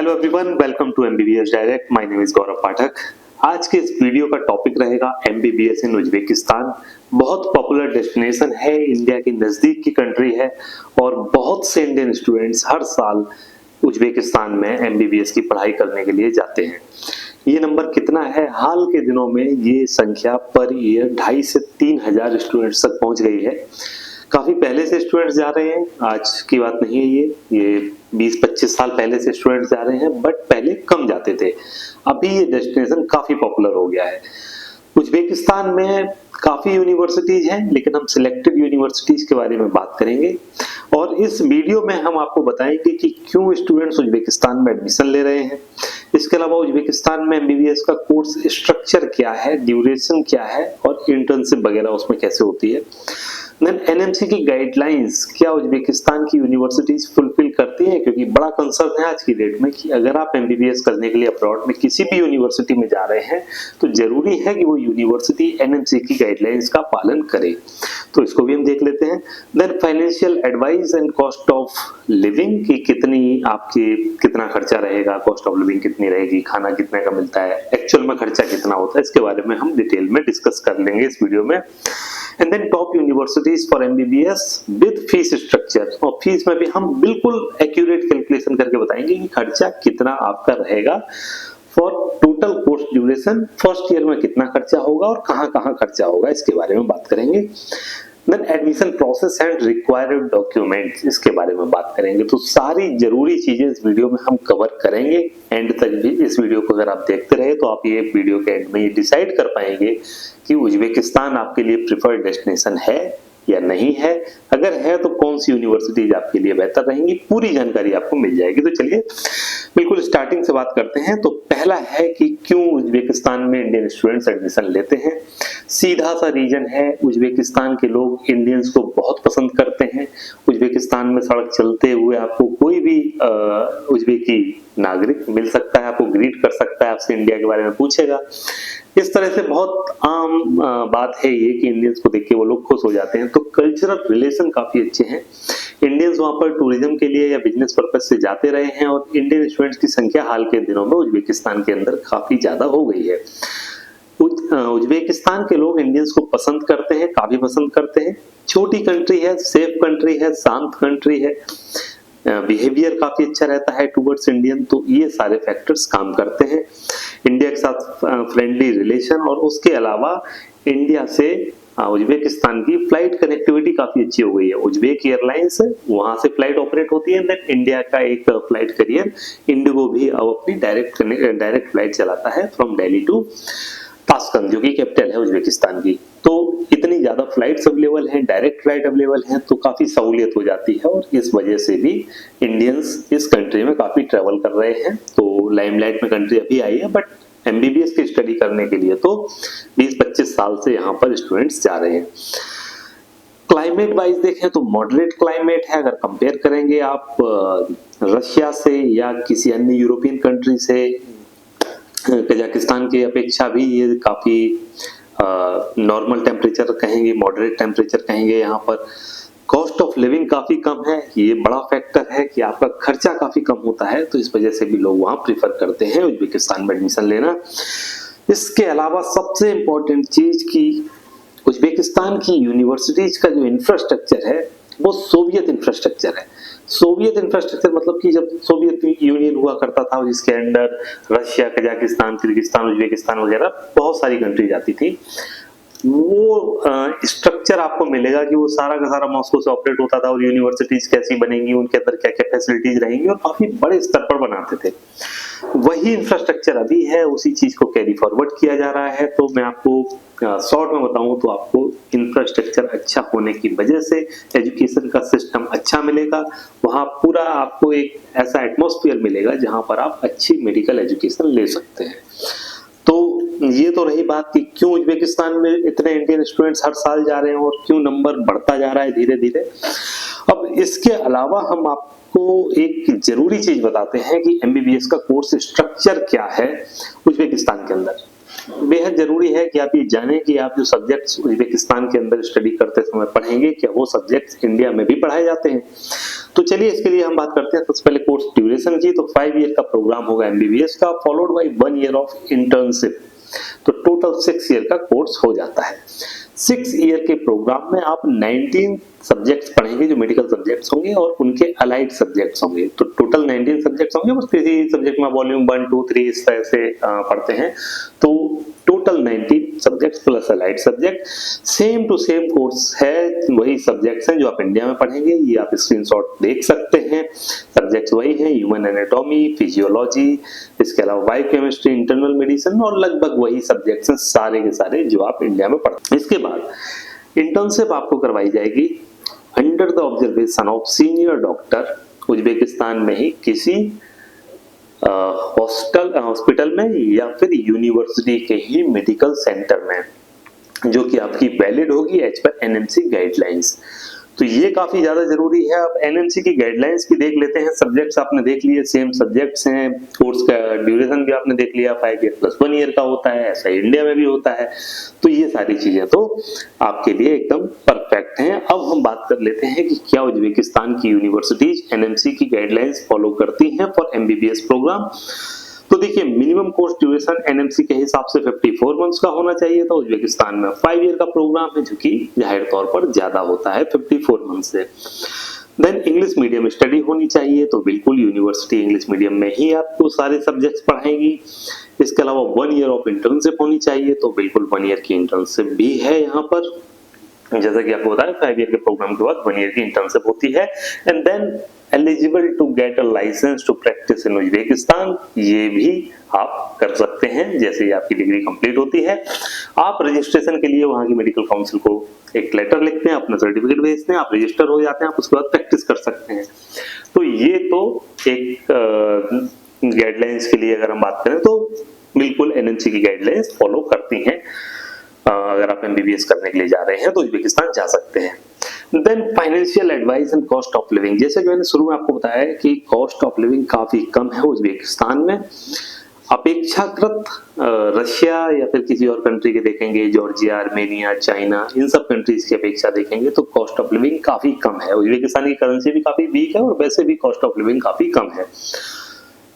Hello everyone, welcome to MBBS direct. My name is Gaurav Pathak. आज के इस वीडियो का टॉपिक रहेगा एमबीबीएस इन उज्बेकिस्तान। बहुत पॉपुलर डेस्टिनेशन है, इंडिया की नजदीक की कंट्री है और बहुत से इंडियन स्टूडेंट्स हर साल उज्बेकिस्तान में एमबीबीएस की पढ़ाई करने के लिए जाते हैं। ये नंबर कितना है? हाल के दिनों में ये संख्या पर ईयर 2,500 से 3,000 स्टूडेंट्स तक पहुंच गई है। काफी पहले से स्टूडेंट्स जा रहे हैं, आज की बात नहीं है। ये 20-25 साल पहले से स्टूडेंट्स जा रहे हैं, बट पहले कम जाते थे। अभी ये डेस्टिनेशन काफी पॉपुलर हो गया है। उज्बेकिस्तान में काफी यूनिवर्सिटीज हैं, लेकिन हम सिलेक्टेड यूनिवर्सिटीज के बारे में बात करेंगे और इस वीडियो में हम आपको बताएंगे कि क्यों स्टूडेंट्स उज्बेकिस्तान में एडमिशन ले रहे हैं। इसके अलावा उज्बेकिस्तान में एमबीबीएस का कोर्स स्ट्रक्चर क्या है, ड्यूरेशन क्या है और इंटर्नशिप वगैरह उसमें कैसे होती है। देन एनएमसी की गाइडलाइंस क्या उज्बेकिस्तान की यूनिवर्सिटीज फुलफिल करती हैं, क्योंकि बड़ा कंसर्न है आज की डेट में कि अगर आप एमबीबीएस करने के लिए अब्रॉड में किसी भी यूनिवर्सिटी में जा रहे हैं तो जरूरी है कि वो यूनिवर्सिटी एनएमसी की गाइडलाइंस का पालन करे। तो इसको भी हम देख लेते हैं। Then financial advice and cost of living की कितना खर्चा रहेगा, कॉस्ट ऑफ लिविंग कितनी रहेगी, खाना कितने का मिलता है, एक्चुअल में खर्चा कितना होता है, इसके बारे में हम डिटेल में डिस्कस कर लेंगे इस वीडियो में। And then top universities for MBBS with fees structure, और फीस में भी हम बिल्कुल एक्यूरेट कैलकुलेशन करके बताएंगे कि खर्चा कितना आपका रहेगा for total course duration, first year में कितना खर्चा होगा और कहां खर्चा होगा, इसके बारे में बात करेंगे। Then admission process and required documents, इसके बारे में बात करेंगे। तो सारी जरूरी चीजें इस वीडियो में हम कवर करेंगे। एंड तक भी इस वीडियो को अगर आप देखते रहे तो आप ये वीडियो के एंड में ये डिसाइड कर पाएंगे कि उज्बेकिस्तान आपके लिए प्रिफर्ड डेस्टिनेशन है या नहीं है। अगर है तो कौन सी यूनिवर्सिटीज आपके लिए बेहतर रहेंगी, पूरी जानकारी आपको मिल जाएगी। तो चलिए बिल्कुल स्टार्टिंग से बात करते हैं। तो पहला है कि क्यों उज्बेकिस्तान में इंडियन स्टूडेंट्स एडमिशन लेते हैं। सीधा सा रीजन है, उज्बेकिस्तान के लोग इंडियंस को बहुत पसंद करते हैं। उज्बेकिस्तान में सड़क चलते हुए आपको कोई भी उज्बेकी नागरिक मिल सकता है, आपको ग्रीट कर सकता है, आपसे इंडिया के बारे में पूछेगा। इस तरह से बहुत आम बात है ये कि इंडियंस को देख के वो लोग खुश हो जाते हैं। तो कल्चरल रिलेशन काफी अच्छे हैं। इंडियंस वहां पर टूरिज्म के लिए या बिजनेस पर्पज से जाते रहे हैं और इंडियन स्टूडेंट्स की संख्या हाल के दिनों में उज्बेकिस्तान के अंदर काफी ज्यादा हो गई है। उज्बेकिस्तान के लोग इंडियंस को पसंद करते हैं, काफी पसंद करते हैं। छोटी कंट्री है, सेफ कंट्री है, शांत कंट्री है, बिहेवियर काफी अच्छा रहता है टुवर्ड्स इंडियन। तो ये सारे फैक्टर्स काम करते हैं। इंडिया के साथ फ्रेंडली रिलेशन और उसके अलावा इंडिया से उज्बेकिस्तान की फ्लाइट कनेक्टिविटी काफी अच्छी हो गई है। उज्बेक एयरलाइंस वहां से फ्लाइट ऑपरेट होती है। देन इंडिया का एक फ्लाइट करियर इंडिगो भी अब अपनी डायरेक्ट फ्लाइट चलाता है फ्रॉम दिल्ली टू ताशकंद, जो कि कैपिटल है उज्बेकिस्तान की। तो इतनी ज्यादा फ्लाइट्स अवेलेबल हैं, डायरेक्ट फ्लाइट अवेलेबल हैं, तो काफी सहूलियत हो जाती है और इस वजह से भी इंडियंस इस कंट्री में काफी ट्रेवल कर रहे हैं। तो लाइमलाइट में कंट्री अभी आई है, बट एमबीबीएस की स्टडी करने के लिए तो 20-25 साल से यहाँ पर स्टूडेंट्स जा रहे हैं। क्लाइमेट वाइज देखें तो मॉडरेट क्लाइमेट है। अगर कंपेयर करेंगे आप रशिया से या किसी अन्य यूरोपियन कंट्री से, कजाकिस्तान की अपेक्षा भी ये काफी नॉर्मल टेम्परेचर कहेंगे, मॉडरेट टेम्परेचर कहेंगे। यहाँ पर कॉस्ट ऑफ लिविंग काफी कम है, ये बड़ा फैक्टर है कि आपका खर्चा काफी कम होता है। तो इस वजह से भी लोग वहां प्रिफर करते हैं उज्बेकिस्तान में एडमिशन लेना। इसके अलावा सबसे इंपॉर्टेंट चीज की उज्बेकिस्तान की यूनिवर्सिटीज का जो इंफ्रास्ट्रक्चर है वो सोवियत इंफ्रास्ट्रक्चर है। सोवियत इंफ्रास्ट्रक्चर मतलब कि जब सोवियत यूनियन हुआ करता था जिसके under Russia, Kazakhstan, Kyrgyzstan, Uzbekistan वगैरह बहुत सारी कंट्रीज आती थी, वो स्ट्रक्चर आपको मिलेगा कि वो सारा का सारा मॉस्को से ऑपरेट होता था और यूनिवर्सिटीज कैसी बनेंगी, उनके अंदर क्या क्या फैसिलिटीज रहेंगी और काफी बड़े स्तर पर बनाते थे। वही इंफ्रास्ट्रक्चर अभी है, उसी चीज को कैरी फॉरवर्ड किया जा रहा है। तो मैं आपको शॉर्ट में बताऊं तो आपको इंफ्रास्ट्रक्चर अच्छा होने की वजह से एजुकेशन का सिस्टम अच्छा मिलेगा। वहां पूरा आपको एक ऐसा एटमॉस्फेयर मिलेगा जहां पर आप अच्छी मेडिकल एजुकेशन ले सकते हैं। तो ये तो रही बात कि क्यों उज्बेकिस्तान में इतने इंडियन स्टूडेंट्स हर साल जा रहे हैं और क्यों नंबर बढ़ता जा रहा है धीरे धीरे। अब इसके अलावा हम आपको एक जरूरी चीज बताते हैं कि एमबीबीएस का कोर्स स्ट्रक्चर क्या है उज्बेकिस्तान के अंदर। बेहद जरूरी है कि आप ये जानें कि आप जो सब्जेक्ट्स उज्बेकिस्तान के अंदर स्टडी करते समय पढ़ेंगे क्या वो सब्जेक्ट्स इंडिया में भी पढ़ाए जाते हैं। तो चलिए इसके लिए हम बात करते हैं सबसे पहले कोर्स ड्यूरेशन की। तो 5 ईयर का प्रोग्राम होगा एमबीबीएस का, followed by 1 year of internship. तो टोटल 6 ईयर का कोर्स हो जाता है। 6 ईयर के प्रोग्राम में आप 19 सब्जेक्ट्स पढ़ेंगे जो मेडिकल सब्जेक्ट्स होंगे और उनके अलाइड सब्जेक्ट्स होंगे। तो टोटल 19 सब्जेक्ट्स होंगे, बस किसी सब्जेक्ट में वॉल्यूम 1 2 3 इस तरह से पढ़ते हैं। तो total 19 subjects plus allied subject, same to same course है, वही सब्जेक्ट्स हैं जो आप इंडिया में पढ़ेंगे। ये आप स्क्रीनशॉट देख सकते हैं, सब्जेक्ट्स वही हैं, ह्यूमन एनाटॉमी, फिजियोलॉजी, इसके अलावा बायोकेमिस्ट्री, इंटरनल मेडिसिन और लगभग वही सब्जेक्ट्स हैं सारे के सारे जो आप इंडिया में पढ़ते हैं। इसके बाद इंटर्नशिप आपको करवाई जाएगी under the observation of senior doctor, Uzbekistan में ही किसी हॉस्पिटल में या फिर यूनिवर्सिटी के ही मेडिकल सेंटर में, जो कि आपकी वैलिड होगी एज पर एनएमसी गाइडलाइंस। तो ये काफी ज्यादा जरूरी है। अब एनएमसी की गाइडलाइंस की देख लेते हैं। सब्जेक्ट्स आपने देख लिए, सेम सब्जेक्ट्स हैं, कोर्स का ड्यूरेशन भी आपने देख लिया, 5 ईयर प्लस 1 ईयर का होता है, ऐसा इंडिया में भी होता है। तो ये सारी चीजें तो आपके लिए एकदम परफेक्ट हैं। अब हम बात कर लेते हैं कि क्या उज्बेकिस्तान की यूनिवर्सिटीज एनएमसी की गाइडलाइंस फॉलो करती हैं फॉर एमबीबीएस प्रोग्राम। तो देखिए, मिनिमम कोर्स ड्यूरेशन एनएमसी के हिसाब से 54 मंथ्स का होना चाहिए था। उज्बेकिस्तान में 5 ईयर का प्रोग्राम है, जो कि जाहिर तौर पर ज्यादा होता है 54 मंथ से। देन इंग्लिश मीडियम स्टडी होनी चाहिए, तो बिल्कुल यूनिवर्सिटी इंग्लिश मीडियम में ही आपको सारे सब्जेक्ट्स पढ़ाएगी। इसके अलावा 1 ईयर ऑफ इंटर्नशिप होनी चाहिए, तो बिल्कुल 1 ईयर की इंटर्नशिप भी है यहाँ पर। जैसा कि आपको बताया 5 ईयर के प्रोग्राम के बाद 1 ईयर की इंटर्नशिप होती है। And then eligible to get a license to practice in Uzbekistan, ये भी आप कर सकते हैं जैसे ही आपकी डिग्री कंप्लीट होती है। आप रजिस्ट्रेशन के लिए वहां की मेडिकल काउंसिल को एक लेटर लिखते हैं, अपना सर्टिफिकेट भेजते हैं, आप रजिस्टर हो जाते हैं, आप उसके बाद प्रैक्टिस कर सकते हैं। तो ये तो एक गाइडलाइंस के लिए अगर हम बात करें तो बिल्कुल एनएमसी की गाइडलाइंस फॉलो करती हैं। अगर आप एमबीबीएस करने के लिए जा रहे हैं तो उज्बेकिस्तान जा सकते हैं। Then financial advice and cost of living, जैसे कि मैंने शुरू में आपको बताया कि कॉस्ट ऑफ लिविंग काफी कम है उज्बेकिस्तान में। अपेक्षाकृत रशिया या फिर किसी और कंट्री के देखेंगे, जॉर्जिया, आर्मेनिया, चाइना, इन सब कंट्रीज की अपेक्षा देखेंगे तो कॉस्ट ऑफ लिविंग काफी कम है। उज्बेकिस्तान की करेंसी भी काफी वीक है और वैसे भी कॉस्ट ऑफ लिविंग काफी कम है।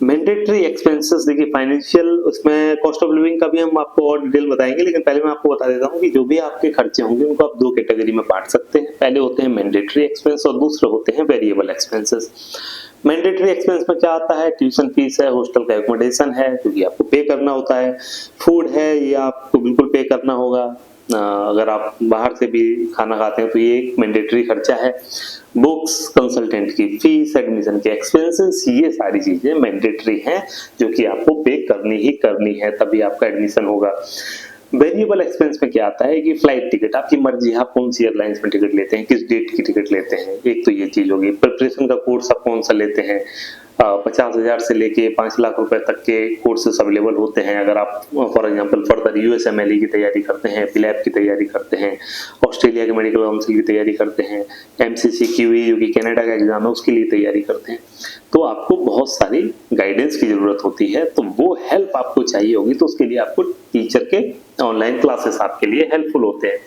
मैंडेटरी एक्सपेंसेस, देखिए फाइनेंशियल, उसमें कॉस्ट ऑफ लिविंग का भी हम आपको और डिटेल बताएंगे, लेकिन पहले मैं आपको बता देता हूँ कि जो भी आपके खर्चे होंगे उनको आप 2 कैटेगरी में बांट सकते हैं। पहले होते हैं मैंडेटरी एक्सपेंस और दूसरे होते हैं वेरिएबल एक्सपेंसेस। मैंडेटरी एक्सपेंस में क्या आता है? ट्यूशन फीस है, हॉस्टल का एकोमोडेशन है क्योंकि आपको पे करना होता है, फूड है ये आपको बिल्कुल पे करना होगा, अगर आप बाहर से भी खाना खाते हैं तो ये एक मैंडेटरी खर्चा है। बुक्स, कंसल्टेंट की फीस, एडमिशन के एक्सपेंसेस, ये सारी चीजें मैंडेटरी हैं जो कि आपको पे करनी ही करनी है, तभी आपका एडमिशन होगा। वेरिएबल एक्सपेंस में क्या आता है कि फ्लाइट टिकट, आपकी मर्जी, आप कौन सी एयरलाइंस में टिकट लेते हैं, किस डेट की टिकट लेते हैं, एक तो ये चीज होगी। प्रिपरेशन का कोर्स आप कौन सा लेते हैं, 50,000 से लेके 5 लाख रुपए तक के कोर्सेस अवेलेबल होते हैं। अगर आप फॉर एग्जांपल फर्दर यूएसएमएलई की तैयारी करते हैं, पिलैब की तैयारी करते हैं, ऑस्ट्रेलिया के मेडिकल काउंसिल की तैयारी करते हैं, एमसीसीक्यूई जो कि कनाडा का एग्जाम है उसके लिए तैयारी करते हैं, तो आपको बहुत सारी गाइडेंस की जरूरत होती है। तो वो हेल्प आपको चाहिए होगी, तो उसके लिए आपको टीचर के ऑनलाइन क्लासेस आपके लिए हेल्पफुल होते हैं।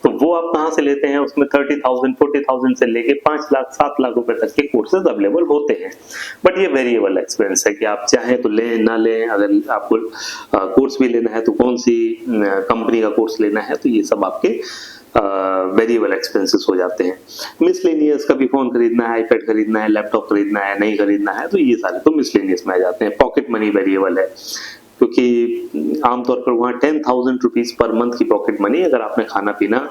तो वो आप कहाँ से लेते हैं? उसमें 30,000 40,000 से लेके 5 लाख 7 लाख रुपए तक के कोर्सेज अवेलेबल होते हैं। बट ये वेरिएबल एक्सपेंस है कि आप चाहें तो लें ना लें। अगर आपको कोर्स भी लेना है तो कौन सी कंपनी का कोर्स लेना है, तो ये सब आपके वेरिएबल एक्सपेंसेस हो जाते हैं। मिसलेनियस, कभी फोन खरीदना है, आईपैड खरीदना है, लैपटॉप खरीदना है, नहीं खरीदना है, तो ये सारे तो मिसलेनियस में आ जाते हैं। पॉकेट मनी वेरिएबल है क्योंकि आमतौर पर वहाँ 10,000 रुपीज पर मंथ की पॉकेट मनी, अगर आपने खाना पीना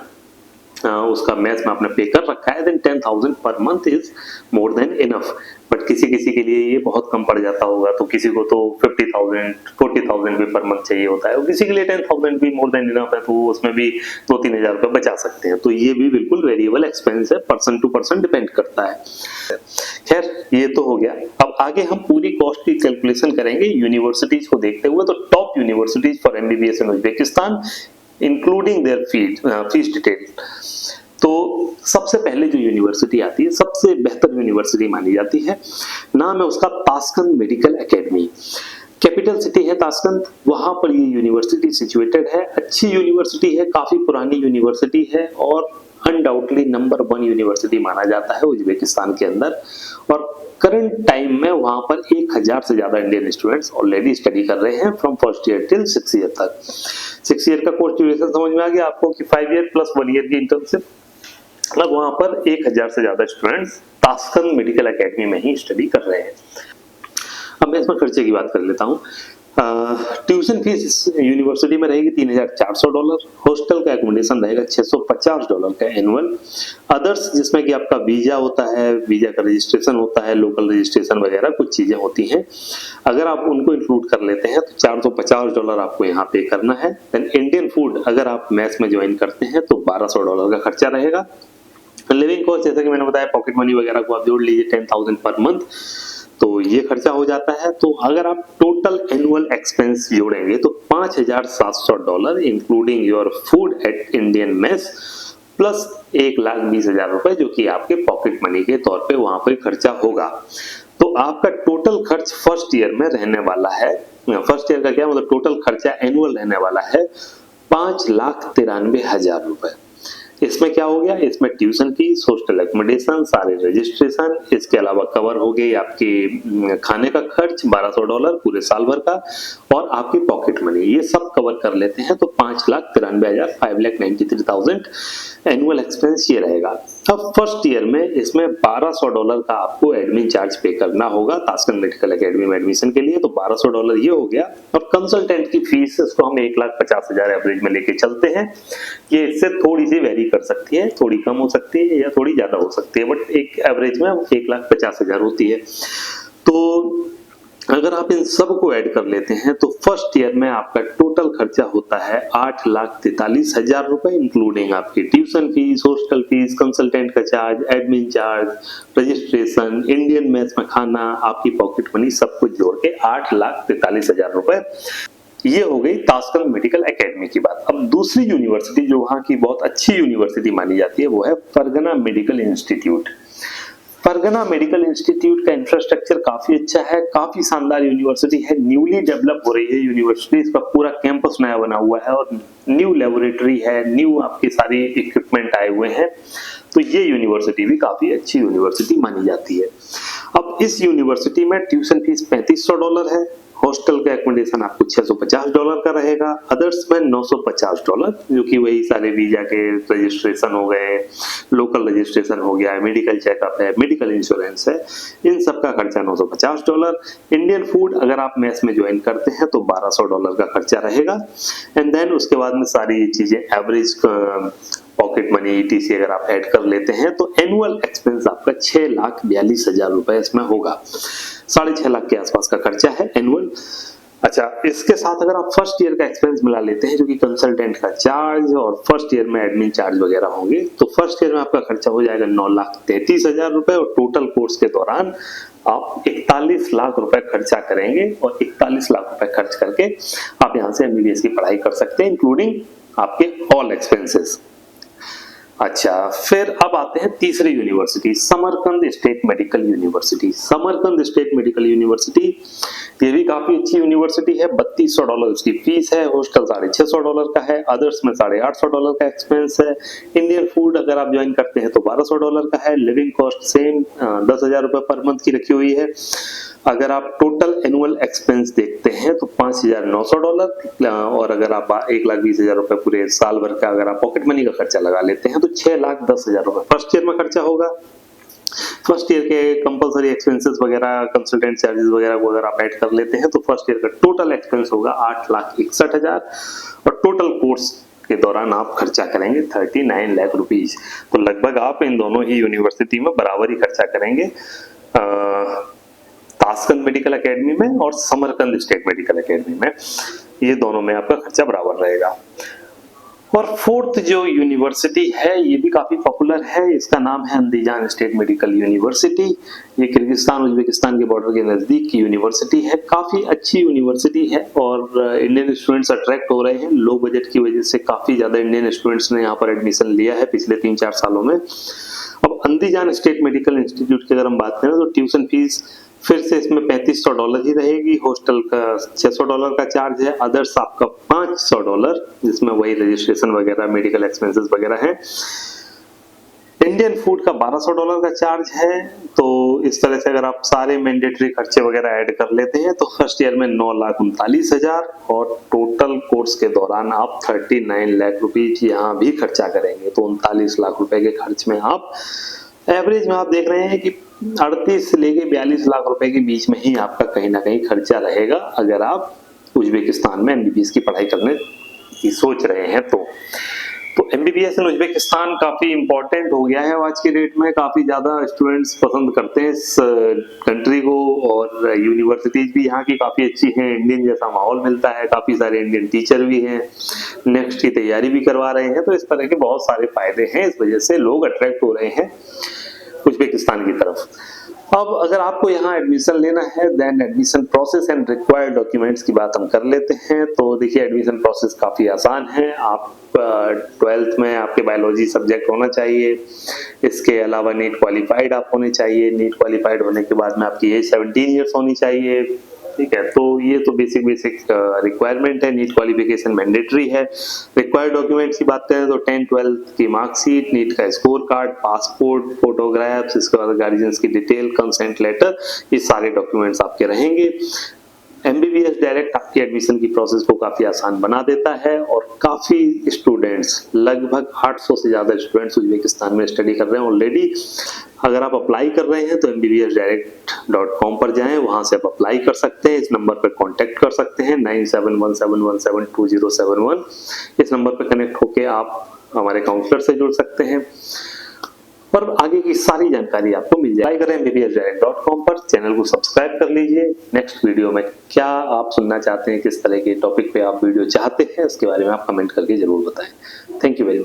उसका मैच में आपने पे कर रखा है, then 10,000 per month is more than enough. But किसी किसी के लिए ये बहुत कम पड़ जाता होगा, तो किसी को तो 50,000 40,000 भी पर मंथ चाहिए होता है, और किसी के लिए 10,000 भी मोर देन इनफ है, तो उसमें भी 2-3 हजार रुपए बचा सकते हैं। तो ये भी बिल्कुल वेरिएबल एक्सपेंस है, पर्सन टू पर्सन डिपेंड करता है। खैर ये तो हो गया। अब आगे हम पूरी कॉस्ट की कैलकुलेशन करेंगे यूनिवर्सिटीज को देखते हुए। तो top universities for MBBS in Uzbekistan including there fees detail. तो सबसे पहले जो यूनिवर्सिटी आती है, सबसे बेहतर यूनिवर्सिटी मानी जाती है, नाम है उसका Tashkent medical academy. Capital capital city है ताशकंद, वहां पर ये यूनिवर्सिटी सिचुएटेड है। अच्छी यूनिवर्सिटी है, काफी पुरानी यूनिवर्सिटी है और अनडाउटली नंबर 1 यूनिवर्सिटी माना जाता है उज्बेकिस्तान के अंदर। और करंट टाइम में वहां पर 1000 से ज्यादा इंडियन स्टूडेंट्स ऑलरेडी स्टडी कर रहे हैं from first year till 6 year तक। 6 ईयर का कोर्स ड्यूरेशन समझ में आ गया आपको कि 5 ईयर प्लस 1 ईयर की इंटर्नशिप। मतलब वहां पर 1000 से ज्यादा स्टूडेंट्स ताशकंद मेडिकल एकेडमी में ही स्टडी कर रहे हैं। अब मैं इसमें खर्चे की बात कर लेता हूँ। ट्यूशन फीस यूनिवर्सिटी में रहेगी $3400, हॉस्टल का एकोमोडेशन रहेगा $650 का एनुअल। अदर्स जिसमें कि आपका वीजा होता है, वीजा का रजिस्ट्रेशन होता है, लोकल रजिस्ट्रेशन वगैरह कुछ चीजें होती हैं, अगर आप उनको इंक्लूड कर लेते हैं तो $450 आपको यहाँ पे करना है। देन इंडियन फूड अगर आप मैस में ज्वाइन करते हैं तो $1200 का खर्चा रहेगा। लिविंग कॉस्ट जैसे कि मैंने बताया, पॉकेट मनी वगैरह को आप जोड़ लीजिए 10,000 पर मंथ, तो ये खर्चा हो जाता है। तो अगर आप टोटल एनुअल एक्सपेंस जोड़ेंगे तो $5,700 including your food at Indian mess plus 1,20,000 रुपए जो कि आपके पॉकेट मनी के तौर पे वहां पर खर्चा होगा। तो आपका टोटल खर्च फर्स्ट ईयर में रहने वाला है, फर्स्ट ईयर का क्या मतलब टोटल खर्चा एनुअल रहने वाला है 5,93,000 रुपए। इसमें क्या हो गया, इसमें ट्यूशन फीस, हॉस्टल एकोमोडेशन, सारे रजिस्ट्रेशन, इसके अलावा कवर हो गई आपकी खाने का खर्च $1200 पूरे साल भर का, और आपकी पॉकेट मनी, ये सब कवर कर लेते हैं तो 5,93,000 5,93,000 एनुअल एक्सपेंस ये रहेगा। अब फर्स्ट ईयर में इसमें $1200 का आपको एडमिन चार्ज पे करना होगा ताशकंद मेडिकल एकेडमी में एडमिशन के लिए, तो $1200 ये हो गया। और कंसल्टेंट की फीस इसको हम 1,50,000 एवरेज में लेके चलते हैं। ये इससे थोड़ी सी वेरी कर सकती है, थोड़ी कम हो सकती है या थोड़ी ज्यादा हो सकती है, बट एक एवरेज में 1,50,000 होती है। तो अगर आप इन सब को ऐड कर लेते हैं तो फर्स्ट ईयर में आपका टोटल खर्चा होता है 8,43,000 रुपए इंक्लूडिंग आपकी tuition fees, hostel fees, consultant का charge, admin charge, registration, Indian mess में खाना, आपकी पॉकेट मनी, सब कुछ जोड़ के 8,43,000 रुपए। ये हो गई ताशकंद मेडिकल एकेडमी की बात। अब दूसरी यूनिवर्सिटी जो वहां की बहुत अच्छी यूनिवर्सिटी मानी जाती है वो है Fergana medical institute. Fergana medical institute का इंफ्रास्ट्रक्चर काफी अच्छा है, काफी शानदार यूनिवर्सिटी है, न्यूली डेवलप हो रही है यूनिवर्सिटी, इसका पूरा कैंपस नया बना हुआ है और न्यू लेबोरेटरी है, न्यू आपके सारे इक्विपमेंट आए हुए हैं। तो ये यूनिवर्सिटी भी काफी अच्छी यूनिवर्सिटी मानी जाती है। अब इस यूनिवर्सिटी में ट्यूशन फीस $3,500 है, हॉस्टल का एकोमोडेशन आपको $650 का रहेगा, अदर्स में $950 जो कि वही सारे वीजा के रजिस्ट्रेशन हो गए, लोकल रजिस्ट्रेशन हो गया, मेडिकल चेकअप है, मेडिकल इंश्योरेंस है, इन सब का खर्चा $950। इंडियन फूड अगर आप मेस में ज्वाइन करते हैं तो $1200 का खर्चा रहेगा। एंड देन उसके बाद में सारी चीजें एवरेज पॉकेट मनी ETC अगर आप ऐड कर लेते हैं तो एनुअल एक्सपेंस आपका 6,42,000 रुपए इसमें होगा। 6.5 लाख के आसपास का खर्चा है एनुअल। अच्छा, इसके साथ अगर आप फर्स्ट ईयर का एक्सपेंस मिला लेते हैं जो कि कंसल्टेंट का चार्ज और फर्स्ट ईयर में एडमिन चार्ज वगैरह होंगे तो फर्स्ट ईयर में आपका खर्चा हो जाएगा 9,33,000 रुपए और टोटल कोर्स के दौरान आप 41 लाख रुपए खर्चा करेंगे और 41 लाख रुपए खर्च करके आप यहाँ से MBBS की पढ़ाई कर सकते हैं इंक्लूडिंग आपके ऑल एक्सपेंसेस। अच्छा, फिर अब आते हैं तीसरी university, Samarkand state medical university. Samarkand state medical university ये भी काफी अच्छी यूनिवर्सिटी है, $3,200 उसकी फीस है, हॉस्टल $650 का है, अदर्स में $850 का एक्सपेंस है, इंडियन फूड अगर आप ज्वाइन करते हैं तो $1200 का है, लिविंग कॉस्ट सेम 10,000 रुपए पर मंथ की रखी हुई है। अगर आप टोटल एनुअल एक्सपेंस देखते हैं तो $5,900 और अगर आप 1,20,000 रुपए पूरे साल भर का अगर आप पॉकेट मनी का खर्चा लगा लेते हैं तो 6,10,000 रुपए फर्स्ट ईयर में खर्चा होगा। फर्स्ट ईयर के कंपलसरी एक्सपेंसेस वगैरह, कंसल्टेंट चार्जेस वगैरह को अगर आप ऐड कर लेते हैं तो फर्स्ट ईयर का टोटल एक्सपेंस होगा 8,61,000 और टोटल कोर्स के दौरान आप खर्चा करेंगे 39 लाख रुपीज। तो लगभग आप इन दोनों ही यूनिवर्सिटी में बराबर ही खर्चा करेंगे, ताशकंद मेडिकल एकेडमी में और समरकंद स्टेट मेडिकल एकेडमी में, ये दोनों में आपका खर्चा बराबर रहेगा। और फोर्थ जो यूनिवर्सिटी है ये भी काफी पॉपुलर है, इसका नाम है अंदीजान स्टेट मेडिकल यूनिवर्सिटी। ये किर्गिस्तान उज्बेकिस्तान के बॉर्डर के नजदीक की यूनिवर्सिटी है, काफी अच्छी यूनिवर्सिटी है और इंडियन स्टूडेंट्स अट्रैक्ट हो रहे हैं। लो बजट की वजह से काफी ज्यादा इंडियन स्टूडेंट्स ने यहाँ पर एडमिशन लिया है पिछले 3-4 सालों में। अब अंदीजान स्टेट मेडिकल इंस्टीट्यूट की अगर हम बात करें तो ट्यूशन फीस फिर से इसमें $3500 ही रहेगी, हॉस्टल का $600 का चार्ज है, अदर्स आपका $500 जिसमें वही रजिस्ट्रेशन वगैरह मेडिकल एक्सपेंसेस वगैरह है। इंडियन फूड का $1200 का चार्ज है। तो इस तरह से अगर आप सारे मैंडेटरी खर्चे वगैरह ऐड कर लेते हैं तो फर्स्ट ईयर में 9,39,000 और टोटल कोर्स के दौरान आप 39 लाख रुपीज यहाँ भी खर्चा करेंगे। तो 39 लाख रुपए के खर्च में आप एवरेज में आप देख रहे हैं कि 38 से लेके 42 लाख रुपए के बीच में ही आपका कहीं ना कहीं खर्चा रहेगा अगर आप उज्बेकिस्तान में एमबीबीएस की पढ़ाई करने की सोच रहे हैं। तो एमबीबीएस इन उज्बेकिस्तान काफी इंपॉर्टेंट हो गया है आज की डेट में। काफी ज्यादा स्टूडेंट्स पसंद करते हैं इस कंट्री को और यूनिवर्सिटीज भी यहाँ की काफी अच्छी हैं। इंडियन जैसा माहौल मिलता है, काफी सारे इंडियन टीचर भी हैं, नेक्स्ट की तैयारी भी करवा रहे हैं। तो इस तरह के बहुत सारे फायदे हैं, इस वजह से लोग अट्रैक्ट हो रहे हैं उज्बेकिस्तान की तरफ। अब अगर आपको यहाँ एडमिशन लेना है then admission process and required documents की बात हम कर लेते हैं। तो देखिए एडमिशन प्रोसेस काफ़ी आसान है। आप 12th में आपके बायोलॉजी सब्जेक्ट होना चाहिए, इसके अलावा नीट क्वालिफाइड आप होने चाहिए। नीट क्वालिफाइड होने के बाद में आपकी एज 17 ईयर्स होनी चाहिए, ठीक है। तो ये तो बेसिक रिक्वायरमेंट है। नीट क्वालिफिकेशन मैंडेटरी है। रिक्वायर्ड डॉक्यूमेंट्स की बात करें तो 10-12 की मार्कशीट, नीट का स्कोर कार्ड, पासपोर्ट, फोटोग्राफ्स, इसके बाद गार्जियंस की डिटेल, कंसेंट लेटर, ये सारे डॉक्यूमेंट्स आपके रहेंगे। एमबीबीएस डायरेक्ट आपकी एडमिशन की प्रोसेस को काफी आसान बना देता है और काफी स्टूडेंट्स, लगभग 800 से ज्यादा स्टूडेंट्स उज्बेकिस्तान में स्टडी कर रहे हैं ऑलरेडी। अगर आप अप्लाई कर रहे हैं तो mbbsdirect.com पर जाएं, वहां से आप अप्लाई कर सकते हैं। इस नंबर पर कांटेक्ट कर सकते हैं 9717172071। इस नंबर पर कनेक्ट होके आप हमारे काउंसलर से जुड़ सकते हैं और आगे की सारी जानकारी आपको मिल जाए। करें mbbsdirect.com पर, चैनल को सब्सक्राइब कर लीजिए। नेक्स्ट वीडियो में क्या आप सुनना चाहते हैं, किस तरह के टॉपिक पे आप वीडियो चाहते हैं, उसके बारे में आप कमेंट करके जरूर बताएं। Thank you very much.